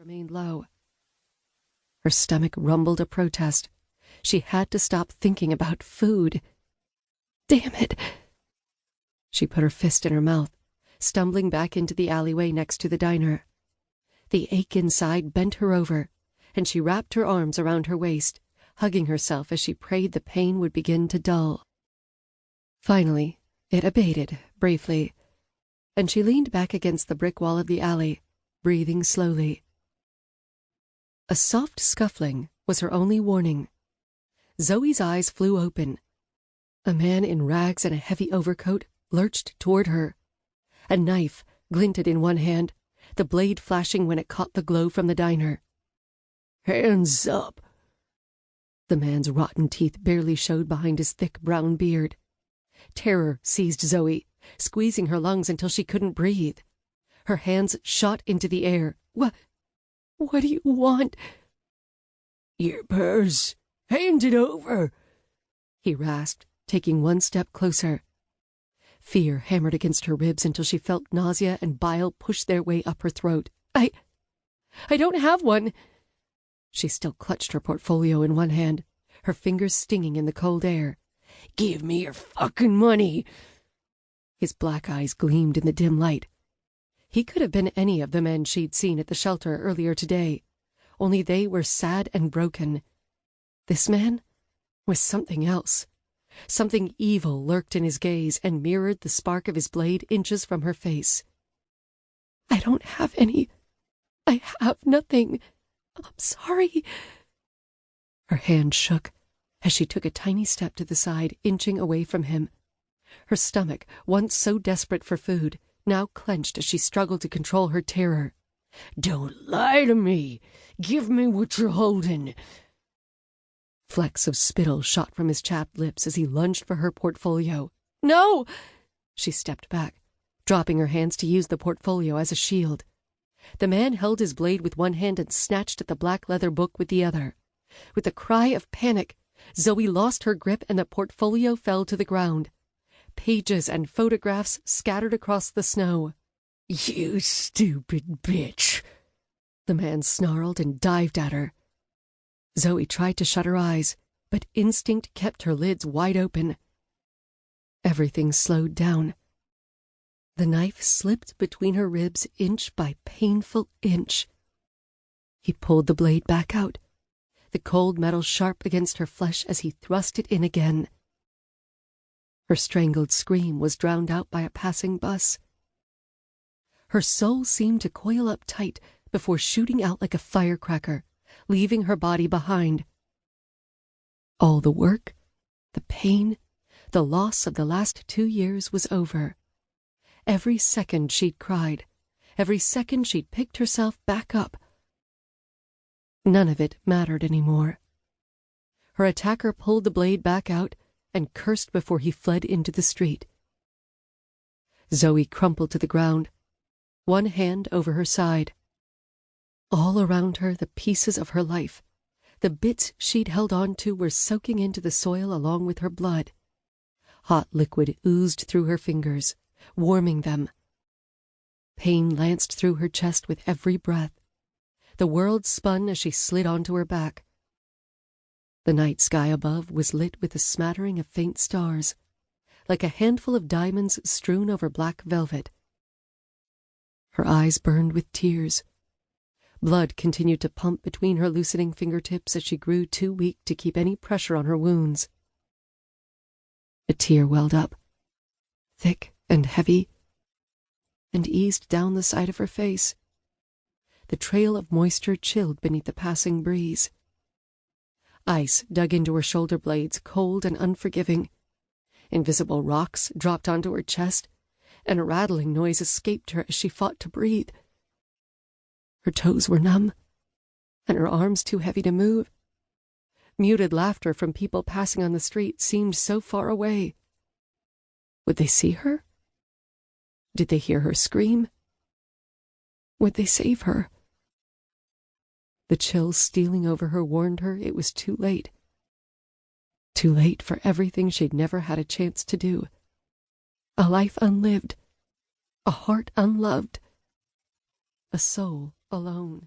remained low. Her stomach rumbled a protest. She had to stop thinking about food. Damn it! She put her fist in her mouth, stumbling back into the alleyway next to the diner. The ache inside bent her over, and she wrapped her arms around her waist, hugging herself as she prayed the pain would begin to dull. Finally, it abated, briefly, and she leaned back against the brick wall of the alley, breathing slowly. A soft scuffling was her only warning. Zoey's eyes flew open. A man in rags and a heavy overcoat lurched toward her. A knife glinted in one hand, the blade flashing when it caught the glow from the diner. "Hands up!" The man's rotten teeth barely showed behind his thick brown beard. Terror seized Zoey, squeezing her lungs until she couldn't breathe. Her hands shot into the air. What do you want?" "Your purse. Hand it over," he rasped, taking one step closer. Fear hammered against her ribs until she felt nausea and bile push their way up her throat. I don't have one." She still clutched her portfolio in one hand, her fingers stinging in the cold air. "Give me your fucking money." His black eyes gleamed in the dim light. He could have been any of the men she'd seen at the shelter earlier today, only they were sad and broken. This man was something else. Something evil lurked in his gaze and mirrored the spark of his blade inches from her face. "I don't have any. I have nothing. I'm sorry." Her hand shook as she took a tiny step to the side, inching away from him. Her stomach, once so desperate for food, now clenched as she struggled to control her terror. "Don't lie to me. Give me what you're holding." Flecks of spittle shot from his chapped lips as he lunged for her portfolio. "No!" She stepped back, dropping her hands to use the portfolio as a shield. The man held his blade with one hand and snatched at the black leather book with the other. With a cry of panic, Zoey lost her grip and the portfolio fell to the ground. Pages and photographs scattered across the snow. "You stupid bitch!" The man snarled and dived at her. Zoey tried to shut her eyes, but instinct kept her lids wide open. Everything slowed down. The knife slipped between her ribs inch by painful inch. He pulled the blade back out, the cold metal sharp against her flesh as he thrust it in again. Her strangled scream was drowned out by a passing bus. Her soul seemed to coil up tight before shooting out like a firecracker, leaving her body behind. All the work, the pain, the loss of the last 2 years was over. Every second she'd cried, every second she'd picked herself back up. None of it mattered anymore. Her attacker pulled the blade back out and cursed before he fled into the street. Zoey crumpled to the ground, one hand over her side. All around her, the pieces of her life, the bits she'd held on to, were soaking into the soil along with her blood. Hot liquid oozed through her fingers, warming them. Pain lanced through her chest with every breath. The world spun as she slid onto her back. The night sky above was lit with a smattering of faint stars, like a handful of diamonds strewn over black velvet. Her eyes burned with tears. Blood continued to pump between her loosening fingertips as she grew too weak to keep any pressure on her wounds. A tear welled up, thick and heavy, and eased down the side of her face. The trail of moisture chilled beneath the passing breeze. Ice dug into her shoulder blades, cold and unforgiving. Invisible rocks dropped onto her chest, and a rattling noise escaped her as she fought to breathe. Her toes were numb, and her arms too heavy to move. Muted laughter from people passing on the street seemed so far away. Would they see her? Did they hear her scream? Would they save her? The chill stealing over her warned her it was too late. Too late for everything she'd never had a chance to do. A life unlived, a heart unloved, a soul alone.